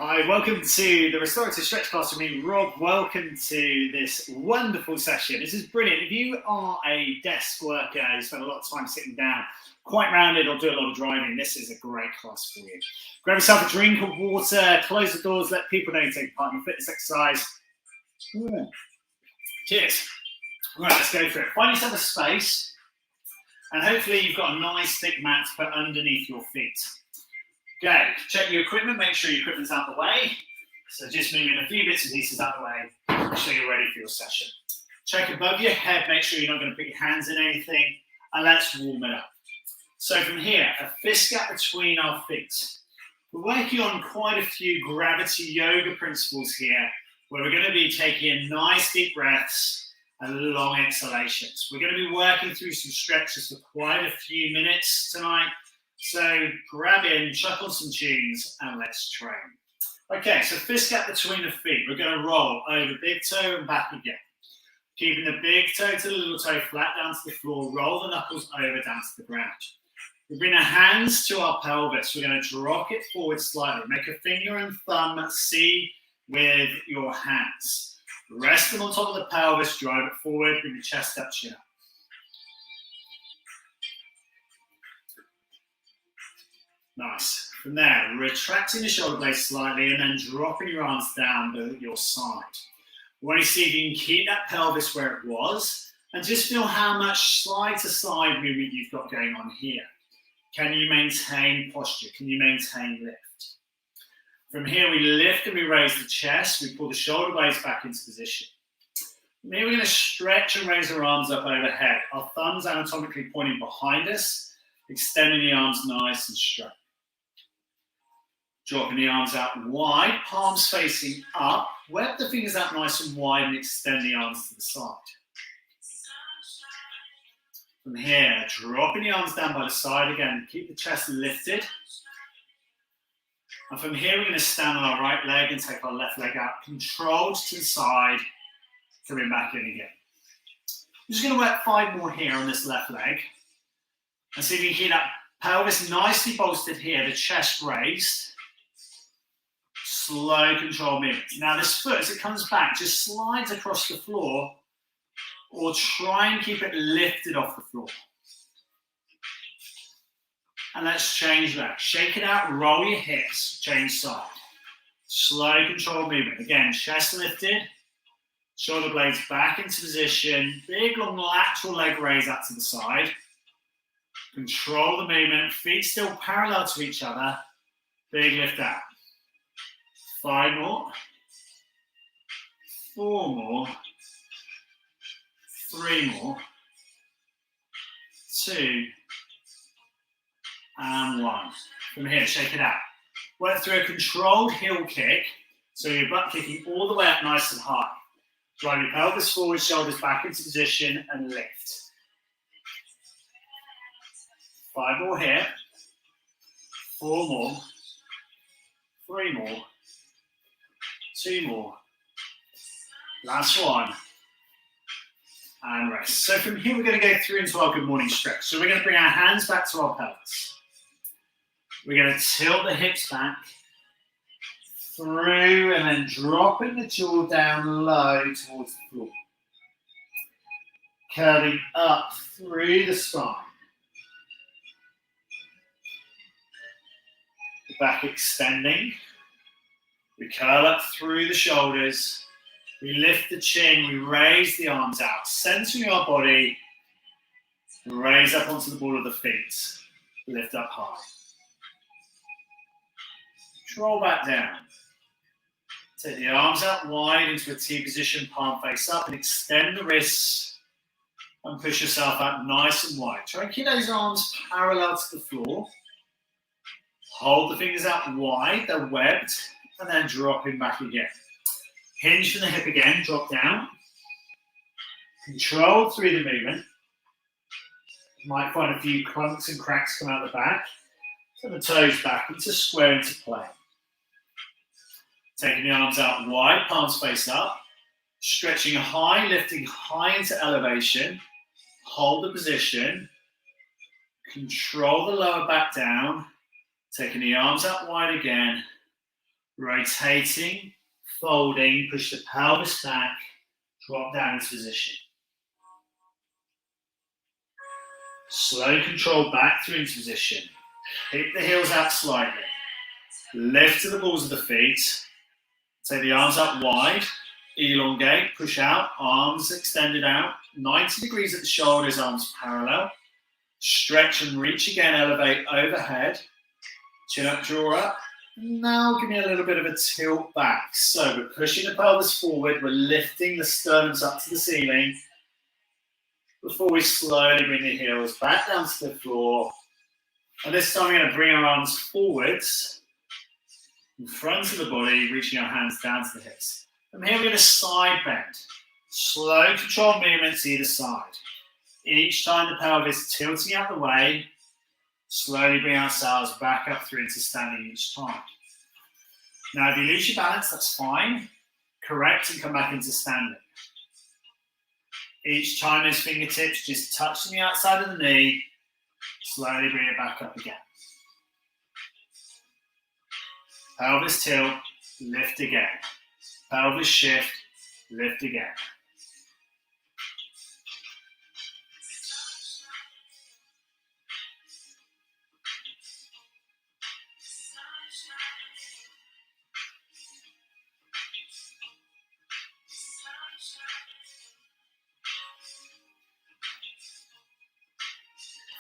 Hi, welcome to the restorative stretch class with me, Rob. Welcome to this wonderful session. This is brilliant. If you are a desk worker, you spend a lot of time sitting down, quite rounded, or do a lot of driving, this is a great class for you. Grab yourself a drink of water, close the doors, let people know you take part in the fitness exercise. Cheers. Right, let's go for it. Find yourself a space, and hopefully you've got a nice thick mat to put underneath your feet. Okay, check your equipment, make sure your equipment's out of the way. So just moving a few bits and pieces out of the way, make sure you're ready for your session. Check above your head, make sure you're not going to put your hands in anything, and let's warm it up. So from here, a fist gap between our feet. We're working on quite a few gravity yoga principles here, where we're going to be taking nice deep breaths and long exhalations. We're going to be working through some stretches for quite a few minutes tonight. So grab in, chuck on some tunes, and let's train. Okay, so fist gap between the feet. We're going to roll over big toe and back again. Keeping the big toe to the little toe flat down to the floor. Roll the knuckles over down to the ground. We bring our hands to our pelvis. We're going to drop it forward slightly. Make a finger and thumb C with your hands. Rest them on top of the pelvis. Drive it forward. Bring the chest up, chin up. Nice. From there, retracting the shoulder blades slightly and then dropping your arms down to your side. We want to see if you can keep that pelvis where it was and just feel how much side to side movement you've got going on here. Can you maintain posture? Can you maintain lift? From here, we lift and we raise the chest. We pull the shoulder blades back into position. From here, we're going to stretch and raise our arms up overhead. Our thumbs anatomically pointing behind us, extending the arms nice and straight. Dropping the arms out wide, palms facing up. Web the fingers out nice and wide and extend the arms to the side. From here, dropping the arms down by the side again. Keep the chest lifted. And from here, we're going to stand on our right leg and take our left leg out. Controlled to the side, coming back in again. I'm just going to work 5 more here on this left leg. And see if you can keep that pelvis nicely bolstered here, the chest raised. Slow control movement. Now this foot, as it comes back, just slides across the floor or try and keep it lifted off the floor. And let's change that. Shake it out, roll your hips, change side. Slow control movement. Again, chest lifted, shoulder blades back into position, big long lateral leg raise out to the side. Control the movement, feet still parallel to each other, big lift out. 5 more, 4 more, 3 more, 2, and 1. From here, shake it out. Work through a controlled heel kick, so your butt kicking all the way up nice and high. Drive your pelvis forward, shoulders back into position, and lift. 5 more here, 4 more, 3 more, 2 more, last one, and rest. So from here, we're going to go through into our good morning stretch. So we're going to bring our hands back to our pelvis. We're going to tilt the hips back, through, and then dropping the jaw down low towards the floor. Curling up through the spine. The back extending. We curl up through the shoulders, we lift the chin, we raise the arms out, centering our body, raise up onto the ball of the feet, lift up high. Roll back down. Take the arms out wide into a T position, palm face up, and extend the wrists and push yourself out nice and wide. Try and keep those arms parallel to the floor. Hold the fingers out wide, they're webbed. And then dropping back again. Hinge from the hip again, drop down. Control through the movement. You might find a few clunks and cracks come out the back. Turn the toes back into square into play. Taking the arms out wide, palms face up. Stretching high, lifting high into elevation. Hold the position. Control the lower back down. Taking the arms out wide again. Rotating, folding, push the pelvis back, drop down into position. Slow control back through into position. Kick the heels out slightly. Lift to the balls of the feet. Take the arms up wide. Elongate, push out, arms extended out. 90 degrees at the shoulders, arms parallel. Stretch and reach again, elevate overhead. Chin up, draw up. Now give me a little bit of a tilt back. So we're pushing the pelvis forward. We're lifting the sternums up to the ceiling. Before we slowly bring the heels back down to the floor. And this time we're going to bring our arms forwards, in front of the body, reaching our hands down to the hips. From here we're going to side bend. Slow controlled movements either side. Each time the pelvis tilting out the way, slowly bring ourselves back up through into standing each time. Now if you lose your balance, that's fine. Correct and come back into standing. Each time those fingertips just touching the outside of the knee, slowly bring it back up again. Pelvis tilt, lift again. Pelvis shift, lift again.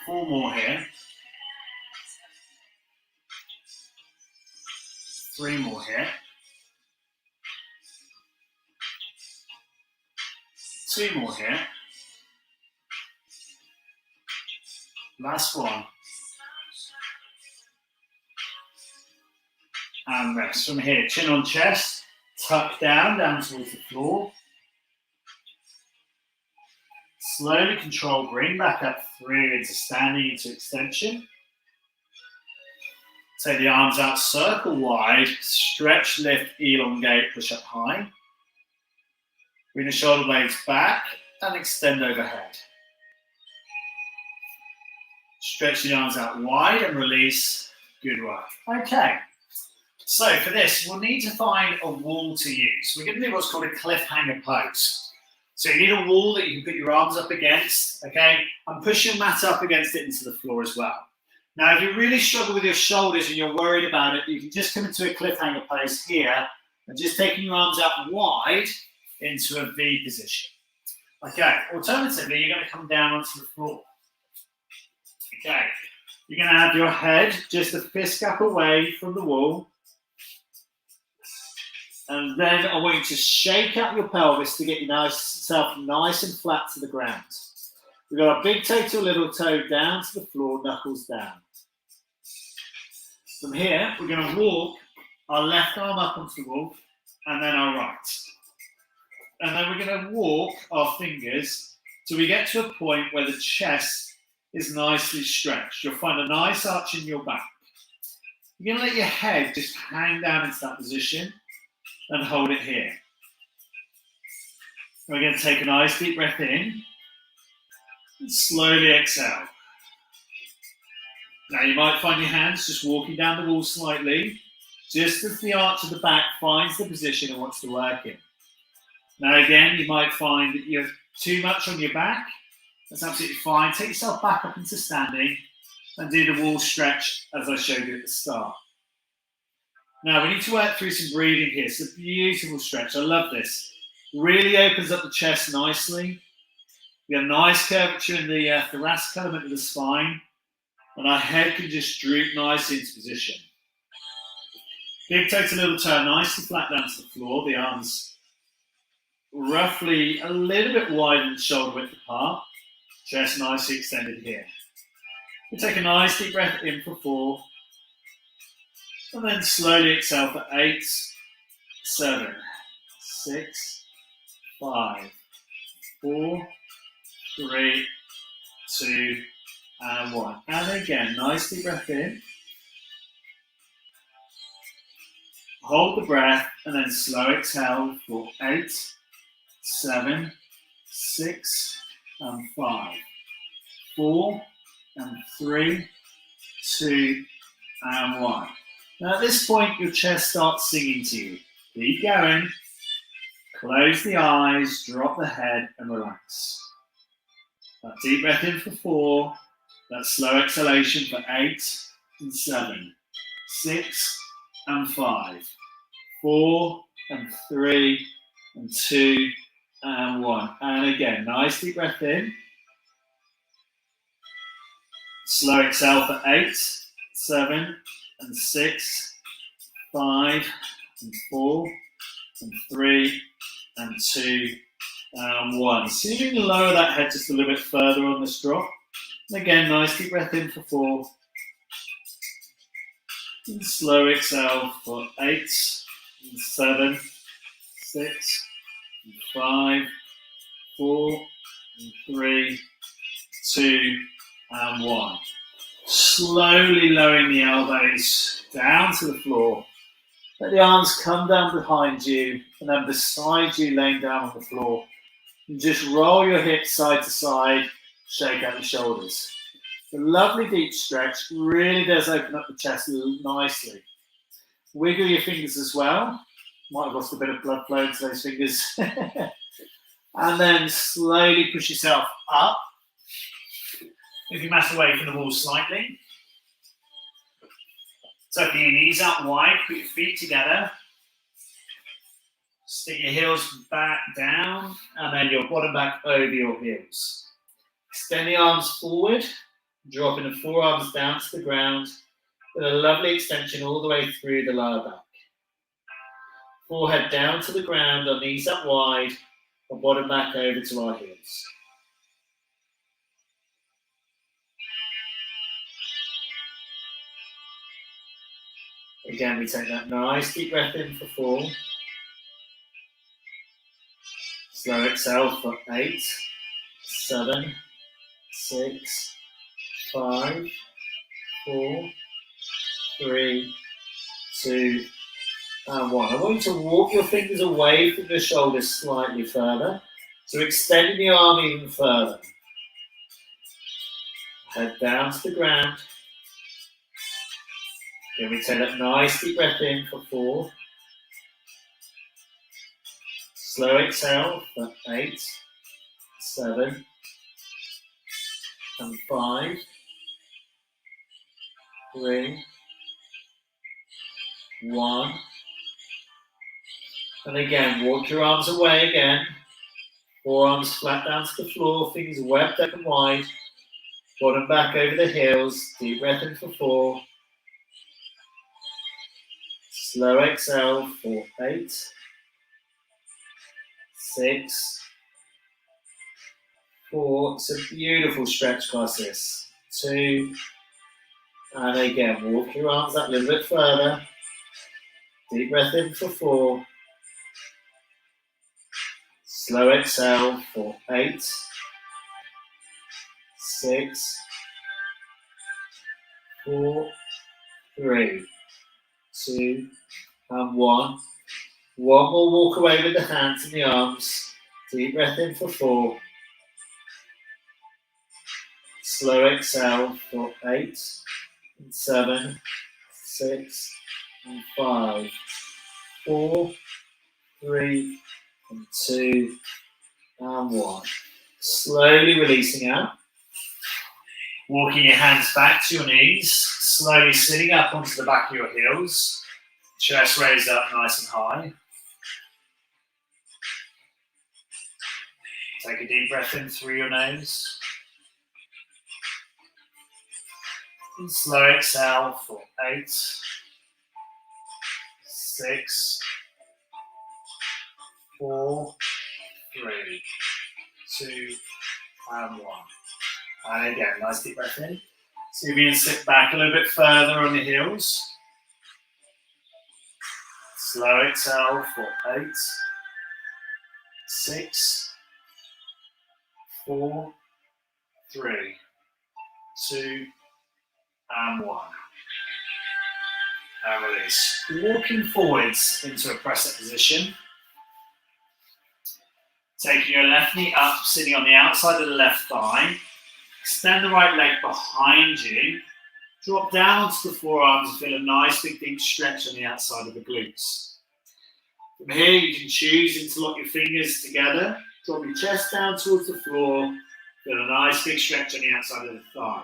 Four more here. 3 more here. 2 more here. Last one. And rest. From here, chin on chest, tuck down towards the floor. Slowly control, bring back up through into standing, into extension. Take the arms out, circle wide, stretch, lift, elongate, push up high. Bring the shoulder blades back and extend overhead. Stretch the arms out wide and release. Good work. Okay, so for this, we'll need to find a wall to use. We're going to do what's called a cliffhanger pose. So you need a wall that you can put your arms up against, okay? And push your mat up against it into the floor as well. Now, if you really struggle with your shoulders and you're worried about it, you can just come into a cliffhanger pose here and just taking your arms out wide into a V position. Okay, alternatively, you're going to come down onto the floor. Okay, you're going to have your head just a fist gap away from the wall. And then I want you to shake out your pelvis to get yourself nice and flat to the ground. We've got our big toe to little toe down to the floor, knuckles down. From here, we're going to walk our left arm up onto the wall and then our right. And then we're going to walk our fingers till we get to a point where the chest is nicely stretched. You'll find a nice arch in your back. You're going to let your head just hang down into that position and hold it here. We're going to take a nice deep breath in and slowly exhale. Now you might find your hands just walking down the wall slightly, just as the arch of the back finds the position it wants to work in. Now again, you might find that you have too much on your back. That's absolutely fine. Take yourself back up into standing and do the wall stretch as I showed you at the start. Now we need to work through some breathing here. It's a beautiful stretch. I love this. Really opens up the chest nicely. We have nice curvature in the thoracic element of the spine. And our head can just droop nicely into position. Big toe to little toe, nicely flat down to the floor. The arms roughly a little bit wide and shoulder width apart. Chest nicely extended here. We take a nice deep breath in for 4. And then slowly exhale for 8, 7, 6, 5, 4, 3, 2, and 1. And again, nice deep breath in. Hold the breath and then slow exhale for 8, 7, 6, and 5, 4, and 3, 2, and 1. Now at this point, your chest starts singing to you. Keep going. Close the eyes, drop the head, and relax. That deep breath in for 4. That slow exhalation for 8 and 7, 6 and 5, 4 and 3 and 2 and 1. And again, nice deep breath in. Slow exhale for 8, 7 and 6, 5 and 4 and 3 and 2 and 1. See if you can lower that head just a little bit further on this drop. And again, nice deep breath in for 4. And slow exhale for 8 and 7, 6 and 5, 4 and 3, 2 and 1. Slowly lowering the elbows down to the floor. Let the arms come down behind you and then beside you, laying down on the floor. And just roll your hips side to side, shake out the shoulders. The lovely deep stretch really does open up the chest nicely. Wiggle your fingers as well. Might have lost a bit of blood flow into those fingers. And then slowly push yourself up. Move your mat away from the wall slightly. Tucking your knees out wide, put your feet together. Stick your heels back down, and then your bottom back over your heels. Extend the arms forward, dropping the forearms down to the ground, with a lovely extension all the way through the lower back. Forehead down to the ground, our knees up wide, our bottom back over to our heels. Again, we take that nice deep breath in for 4. Slow exhale for 8, 7, 6, 5, 4, 3, 2, and 1. I want you to walk your fingers away from the shoulders slightly further. So extending the arm even further. Head down to the ground. Then we take that nice deep breath in for 4. Slow exhale for 8, 7, and 5, 3, 1. And again, walk your arms away again. Forearms flat down to the floor, fingers webbed up and wide. Bottom back over the heels. Deep breath in for 4. Slow exhale for 8, 6, 4. It's a beautiful stretch class this. 2. And again, walk your arms up a little bit further. Deep breath in for 4. Slow exhale for 8, 6, 4, 3, 2, and 1. One more walk away with the hands and the arms. Deep breath in for 4. Slow exhale for 8, and 7, 6, and 5, 4, 3, and 2, and 1. Slowly releasing out. Walking your hands back to your knees. Slowly sitting up onto the back of your heels. Chest raised up nice and high. Take a deep breath in through your nose. And slow exhale for 8, 6, 4, 3, 2, and 1. And again, nice deep breath in. So you can sit back a little bit further on your heels. Slow exhale for 8, 6, 4, 3, 2, and 1. And release. Walking forwards into a press-up position. Taking your left knee up, sitting on the outside of the left thigh. Extend the right leg behind you. Drop down to the forearms and feel a nice big deep stretch on the outside of the glutes. From here, you can choose to interlock your fingers together, drop your chest down towards the floor, feel a nice big stretch on the outside of the thigh.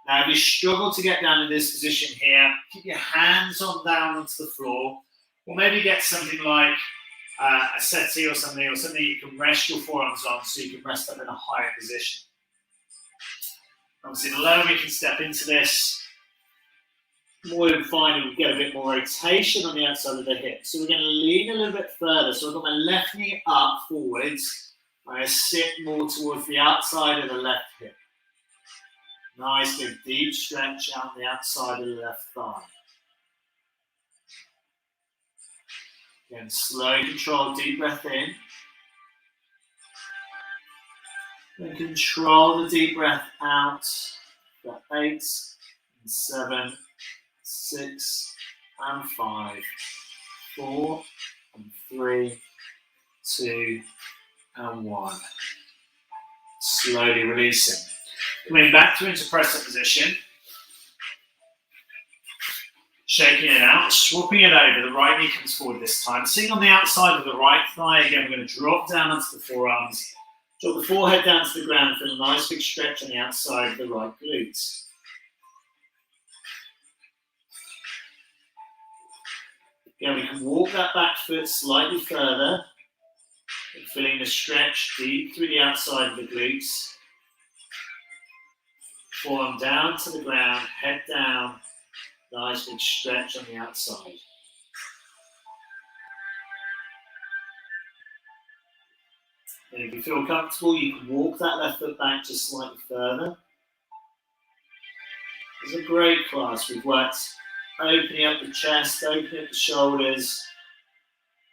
Now, if you struggle to get down in this position here, keep your hands on down onto the floor, or maybe get something like a settee or something you can rest your forearms on so you can rest up in a higher position. Obviously, the lower we can step into this, more than fine, we'll get a bit more rotation on the outside of the hip. So we're going to lean a little bit further. So I've got my left knee up forwards. I'm going to sit more towards the outside of the left hip. Nice big deep stretch out the outside of the left thigh. Again, slow, controlled, deep breath in. And control the deep breath out. For 8 and 7, 6 and 5, 4 and 3, 2 and 1. Slowly releasing. Coming back into press-up position. Shaking it out, swapping it over. The right knee comes forward this time. Sitting on the outside of the right thigh. Again, we're going to drop down onto the forearms. Drop the forehead down to the ground. Feel a nice big stretch on the outside of the right glutes. Again, we can walk that back foot slightly further. Feeling the stretch deep through the outside of the glutes. Forearm down to the ground, head down. Nice big stretch on the outside. And if you feel comfortable, you can walk that left foot back just slightly further. It's a great class. We've worked opening up the chest, opening up the shoulders,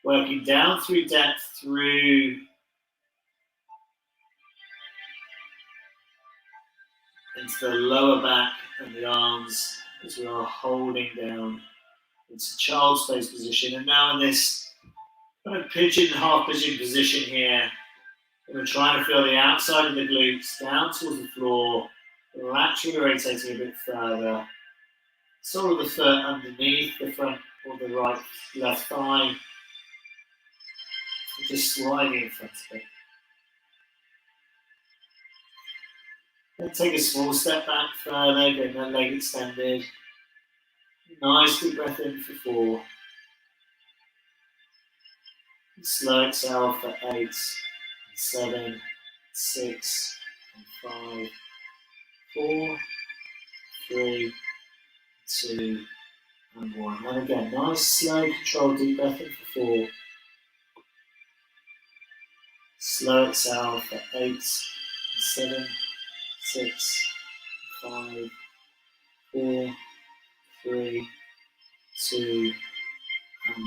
working down through depth, through into the lower back and the arms as we are holding down into child's pose position. And now in this kind of pigeon, half pigeon position here, we're trying to feel the outside of the glutes down towards the floor, laterally rotating a bit further. Sole of the foot underneath the front or the right left thigh. Just sliding in front of it. Then take a small step back further, getting that leg extended. Nice deep breath in for 4. And slow exhale for 8, 7, 6, and 5, 4, 3, 2, and 1. And again, nice, slow, controlled deep breath in for 4. Slow exhale for 8, 7, 6, 5, 4, 3, 2, and 1.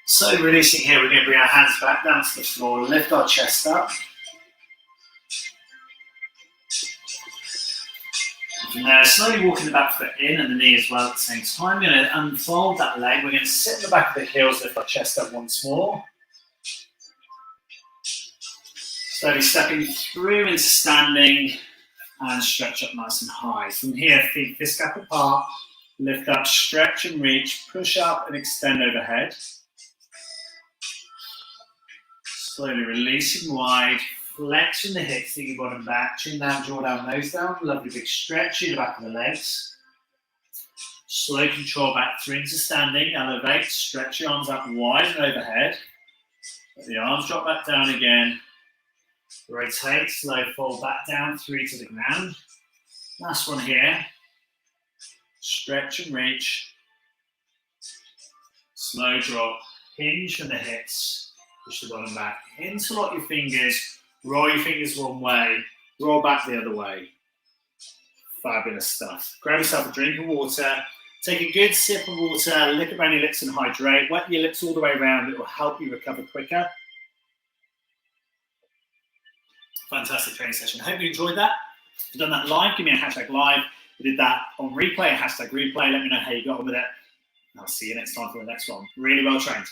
So releasing here, we're going to bring our hands back down to the floor, lift our chest up. From there, slowly walking the back foot in and the knee as well at the same time. We're going to unfold that leg. We're going to sit in the back of the heels, lift our chest up once more. Slowly stepping through into standing and stretch up nice and high. From here, feet fist gap apart, lift up, stretch and reach, push up and extend overhead. Slowly releasing wide, flexing the hips, take your bottom back, chin down, jaw down, nose down. Lovely big stretch in the back of the legs. Slow control back through into standing, elevate, stretch your arms up wide and overhead. Let the arms drop back down again. Rotate, slow fold back down through to the ground. Last one here. Stretch and reach. Slow drop, hinge from the hips. Push the bottom back. Interlock your fingers. Roll your fingers one way. Roll back the other way. Fabulous stuff. Grab yourself a drink of water. Take a good sip of water. Lick around your lips and hydrate. Wet your lips all the way around. It will help you recover quicker. Fantastic training session. I hope you enjoyed that. If you've done that live, give me a hashtag live. If you did that on replay, a hashtag replay. Let me know how you got on with it. And I'll see you next time for the next one. Really well trained.